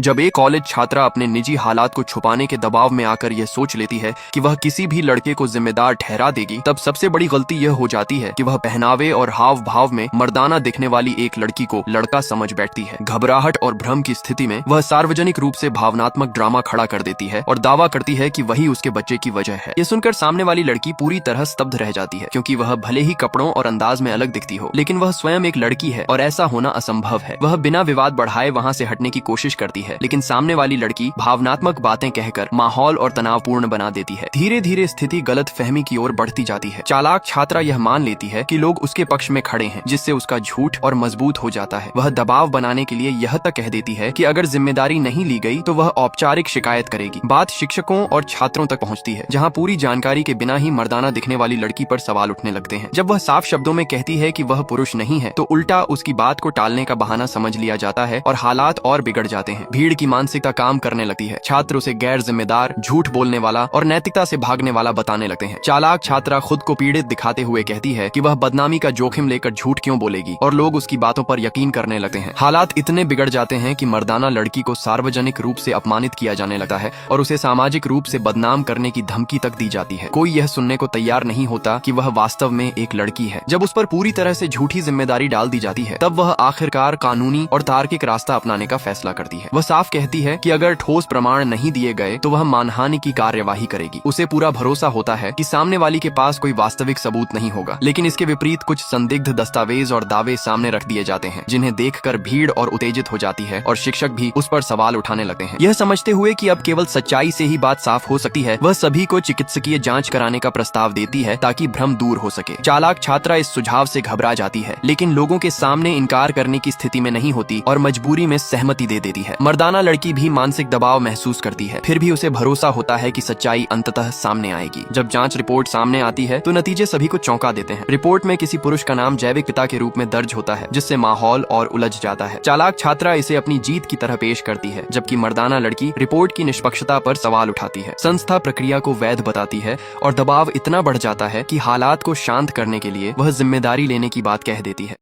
जब एक कॉलेज छात्रा अपने निजी हालात को छुपाने के दबाव में आकर यह सोच लेती है कि वह किसी भी लड़के को जिम्मेदार ठहरा देगी, तब सबसे बड़ी गलती यह हो जाती है कि वह पहनावे और हाव भाव में मर्दाना दिखने वाली एक लड़की को लड़का समझ बैठती है। घबराहट और भ्रम की स्थिति में वह सार्वजनिक रूप से भावनात्मक ड्रामा खड़ा कर देती है और दावा करती है कि वही उसके बच्चे की वजह है। ये सुनकर सामने वाली लड़की पूरी तरह स्तब्ध रह जाती है, क्योंकि वह भले ही कपड़ों और अंदाज में अलग दिखती हो, लेकिन वह स्वयं एक लड़की है और ऐसा होना असंभव है। वह बिना विवाद बढ़ाए वहाँ से हटने की कोशिश करती है, लेकिन सामने वाली लड़की भावनात्मक बातें कहकर माहौल और तनावपूर्ण बना देती है। धीरे धीरे स्थिति गलत फहमी की ओर बढ़ती जाती है। चालाक छात्रा यह मान लेती है कि लोग उसके पक्ष में खड़े हैं, जिससे उसका झूठ और मजबूत हो जाता है। वह दबाव बनाने के लिए यह तक कह देती है कि अगर जिम्मेदारी नहीं ली गई तो वह औपचारिक शिकायत करेगी। बात शिक्षकों और छात्रों तक पहुंचती है, जहां पूरी जानकारी के बिना ही मर्दाना दिखने वाली लड़की पर सवाल उठने लगते हैं। जब वह साफ शब्दों में कहती है कि वह पुरुष नहीं है, तो उल्टा उसकी बात को टालने का बहाना समझ लिया जाता है और हालात और बिगड़ जाते हैं। भीड़ की मानसिकता काम करने लगती है। छात्र उसे गैर जिम्मेदार, झूठ बोलने वाला और नैतिकता से भागने वाला बताने लगते हैं। चालाक छात्रा खुद को पीड़ित दिखाते हुए कहती है कि वह बदनामी का जोखिम लेकर झूठ क्यों बोलेगी, और लोग उसकी बातों पर यकीन करने लगते हैं। हालात इतने बिगड़ जाते हैं कि मर्दाना लड़की को सार्वजनिक रूप से अपमानित किया जाने लगता है और उसे सामाजिक रूप से बदनाम करने की धमकी तक दी जाती है। कोई यह सुनने को तैयार नहीं होता कि वह वास्तव में एक लड़की है। जब उस पर पूरी तरह से झूठी जिम्मेदारी डाल दी जाती है, तब वह आखिरकार कानूनी और तार्किक रास्ता अपनाने का फैसला करती है। वह साफ कहती है कि अगर ठोस प्रमाण नहीं दिए गए तो वह मानहानि की कार्यवाही करेगी। उसे पूरा भरोसा होता है कि सामने वाली के पास कोई वास्तविक सबूत नहीं होगा, लेकिन इसके विपरीत कुछ संदिग्ध दस्तावेज और दावे सामने रख दिए जाते हैं, जिन्हें देखकर भीड़ और उत्तेजित हो जाती है और शिक्षक भी उस पर सवाल उठाने लगते हैं। यह समझते हुए कि अब केवल सच्चाई से ही बात साफ हो सकती है, वह सभी को चिकित्सकीय जांच कराने का प्रस्ताव देती है ताकि भ्रम दूर हो सके। चालाक छात्रा इस सुझाव से घबरा जाती है, लेकिन लोगों के सामने इनकार करने की स्थिति में नहीं होती और मजबूरी में सहमति दे देती है। मर्दाना लड़की भी मानसिक दबाव महसूस करती है, फिर भी उसे भरोसा होता है कि सच्चाई अंततः सामने आएगी। जब जांच रिपोर्ट सामने आती है तो नतीजे सभी को चौंका देते हैं। रिपोर्ट में किसी पुरुष का नाम जैविक पिता के रूप में दर्ज होता है, जिससे माहौल और उलझ जाता है। चालाक छात्रा इसे अपनी जीत की तरह पेश करती है, जबकि मर्दाना लड़की रिपोर्ट की निष्पक्षता पर सवाल उठाती है। संस्था प्रक्रिया को वैध बताती है और दबाव इतना बढ़ जाता है कि हालात को शांत करने के लिए वह जिम्मेदारी लेने की बात कह देती है।